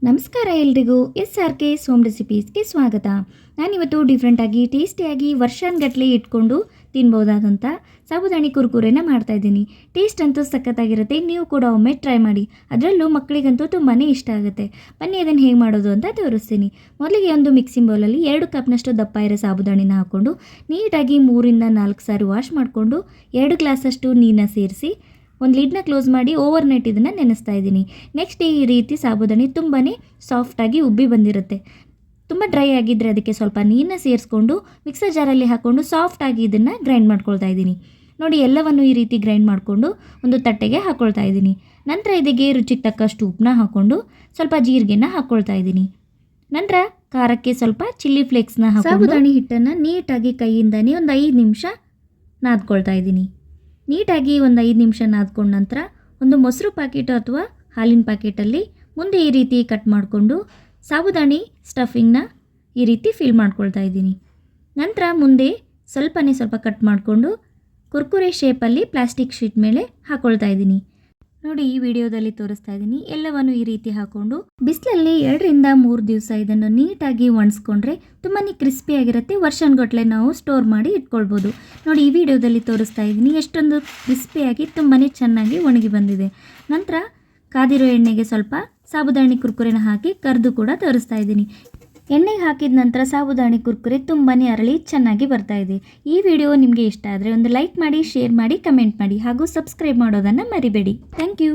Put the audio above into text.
ನಮಸ್ಕಾರ ಎಲ್ರಿಗೂ SRK home ರೆಸಿಪೀಸ್ಗೆ ಸ್ವಾಗತ. ನಾನಿವತ್ತು ಡಿಫ್ರೆಂಟಾಗಿ ಟೇಸ್ಟಿಯಾಗಿ ವರ್ಷಾನುಗಟ್ಟಲೆ ಇಟ್ಕೊಂಡು ತಿನ್ಬೋದಾದಂಥ ಸಾಬುದಾಣಿ ಕುರ್ಕುರೆನ ಮಾಡ್ತಾಯಿದ್ದೀನಿ. ಟೇಸ್ಟ್ ಅಂತೂ ಸಖತ್ತಾಗಿರುತ್ತೆ. ನೀವು ಕೂಡ ಒಮ್ಮೆ ಟ್ರೈ ಮಾಡಿ. ಅದರಲ್ಲೂ ಮಕ್ಕಳಿಗಂತೂ ತುಂಬಾ ಇಷ್ಟ ಆಗುತ್ತೆ. ಬನ್ನಿ ಅದನ್ನು ಹೇಗೆ ಮಾಡೋದು ಅಂತ ತೋರಿಸ್ತೀನಿ. ಮೊದಲಿಗೆ ಒಂದು ಮಿಕ್ಸಿಂಗ್ ಬೌಲಲ್ಲಿ 2 ಕಪ್ನಷ್ಟು ದಪ್ಪ ಇರೋ ಸಾಬುದಾಣಿನ ಹಾಕ್ಕೊಂಡು ನೀಟಾಗಿ 3ರಿಂದ 4 ಸಾರಿ ವಾಶ್ ಮಾಡಿಕೊಂಡು 2 ಗ್ಲಾಸಷ್ಟು ನೀರನ್ನ ಸೇರಿಸಿ ಒಂದು ಲಿಡ್ನ ಕ್ಲೋಸ್ ಮಾಡಿ ಓವರ್ ನೈಟ್ ಇದನ್ನು ನೆನೆಸ್ತಾ ಇದ್ದೀನಿ. ನೆಕ್ಸ್ಟ್ ಈ ರೀತಿ ಸಾಬುದಾಣಿ ತುಂಬಾ ಸಾಫ್ಟಾಗಿ ಉಬ್ಬಿ ಬಂದಿರುತ್ತೆ. ತುಂಬ ಡ್ರೈ ಆಗಿದ್ದರೆ ಅದಕ್ಕೆ ಸ್ವಲ್ಪ ನೀರನ್ನ ಸೇರಿಸ್ಕೊಂಡು ಮಿಕ್ಸರ್ ಜಾರಲ್ಲಿ ಹಾಕ್ಕೊಂಡು ಸಾಫ್ಟಾಗಿ ಇದನ್ನು ಗ್ರೈಂಡ್ ಮಾಡ್ಕೊಳ್ತಾ ಇದ್ದೀನಿ. ನೋಡಿ, ಎಲ್ಲವನ್ನು ಈ ರೀತಿ ಗ್ರೈಂಡ್ ಮಾಡಿಕೊಂಡು ಒಂದು ತಟ್ಟೆಗೆ ಹಾಕ್ಕೊಳ್ತಾ ಇದ್ದೀನಿ. ನಂತರ ಇದಕ್ಕೆ ರುಚಿಗೆ ತಕ್ಕಷ್ಟು ಉಪ್ಪನ್ನ ಹಾಕ್ಕೊಂಡು ಸ್ವಲ್ಪ ಜೀರಿಗೆನ ಹಾಕ್ಕೊಳ್ತಾ ಇದ್ದೀನಿ. ನಂತರ ಖಾರಕ್ಕೆ ಸ್ವಲ್ಪ ಚಿಲ್ಲಿ ಫ್ಲೇಕ್ಸ್ನ ಹಾಕಿ ಸಾಬುದಾಣಿ ಹಿಟ್ಟನ್ನು ನೀಟಾಗಿ ಕೈಯಿಂದನೇ ಒಂದು 5 ನಿಮಿಷ ನಾದ್ಕೊಳ್ತಾ ಇದ್ದೀನಿ. ನೀಟಾಗಿ ಒಂದು 5 ನಿಮಿಷ ನಾದ್ಕೊಂಡ ನಂತರ ಒಂದು ಮೊಸರು ಪ್ಯಾಕೆಟ್ ಅಥವಾ ಹಾಲಿನ ಪ್ಯಾಕೆಟಲ್ಲಿ ಮುಂದೆ ಈ ರೀತಿ ಕಟ್ ಮಾಡಿಕೊಂಡು ಸಾಬುದಾಣಿ ಸ್ಟಫಿಂಗ್ನ ಈ ರೀತಿ ಫಿಲ್ ಮಾಡ್ಕೊಳ್ತಾ ಇದ್ದೀನಿ. ನಂತರ ಮುಂದೆ ಸ್ವಲ್ಪ ಕಟ್ ಮಾಡಿಕೊಂಡು ಕುರ್ಕುರೆ ಶೇಪಲ್ಲಿ ಪ್ಲಾಸ್ಟಿಕ್ ಶೀಟ್ ಮೇಲೆ ಹಾಕ್ಕೊಳ್ತಾ ಇದ್ದೀನಿ. ನೋಡಿ, ಈ ವಿಡಿಯೋದಲ್ಲಿ ತೋರಿಸ್ತಾ ಇದ್ದೀನಿ. ಎಲ್ಲವನ್ನು ಈ ರೀತಿ ಹಾಕ್ಕೊಂಡು ಬಿಸಿಲಲ್ಲಿ 2ರಿಂದ 3 ದಿವಸ ಇದನ್ನು ನೀಟಾಗಿ ಒಣಸ್ಕೊಂಡ್ರೆ ತುಂಬಾ ಕ್ರಿಸ್ಪಿಯಾಗಿರುತ್ತೆ. ವರ್ಷಾನುಗಟ್ಟಲೆ ನಾವು ಸ್ಟೋರ್ ಮಾಡಿ ಇಟ್ಕೊಳ್ಬೋದು. ನೋಡಿ, ಈ ವಿಡಿಯೋದಲ್ಲಿ ತೋರಿಸ್ತಾ ಇದ್ದೀನಿ ಎಷ್ಟೊಂದು ಕ್ರಿಸ್ಪಿಯಾಗಿ ತುಂಬಾ ಚೆನ್ನಾಗಿ ಒಣಗಿ ಬಂದಿದೆ. ನಂತರ ಕಾದಿರೋ ಎಣ್ಣೆಗೆ ಸ್ವಲ್ಪ ಸಾಬುದಾಣಿ ಕುರ್ಕುರೆನ ಹಾಕಿ ಕರೆದು ಕೂಡ ತೋರಿಸ್ತಾ ಇದ್ದೀನಿ. ಎಣ್ಣೆಗೆ ಹಾಕಿದ ನಂತರ ಸಾಬುದಾಣಿ ಕುರ್ಕುರೆ ತುಂಬಾ ಅರಳಿ ಚೆನ್ನಾಗಿ ಬರ್ತಾ ಇದೆ. ಈ ವಿಡಿಯೋ ನಿಮಗೆ ಇಷ್ಟ ಆದರೆ ಒಂದು ಲೈಕ್ ಮಾಡಿ, ಶೇರ್ ಮಾಡಿ, ಕಮೆಂಟ್ ಮಾಡಿ ಹಾಗೂ ಸಬ್ಸ್ಕ್ರೈಬ್ ಮಾಡೋದನ್ನು ಮರಿಬೇಡಿ. Thank you.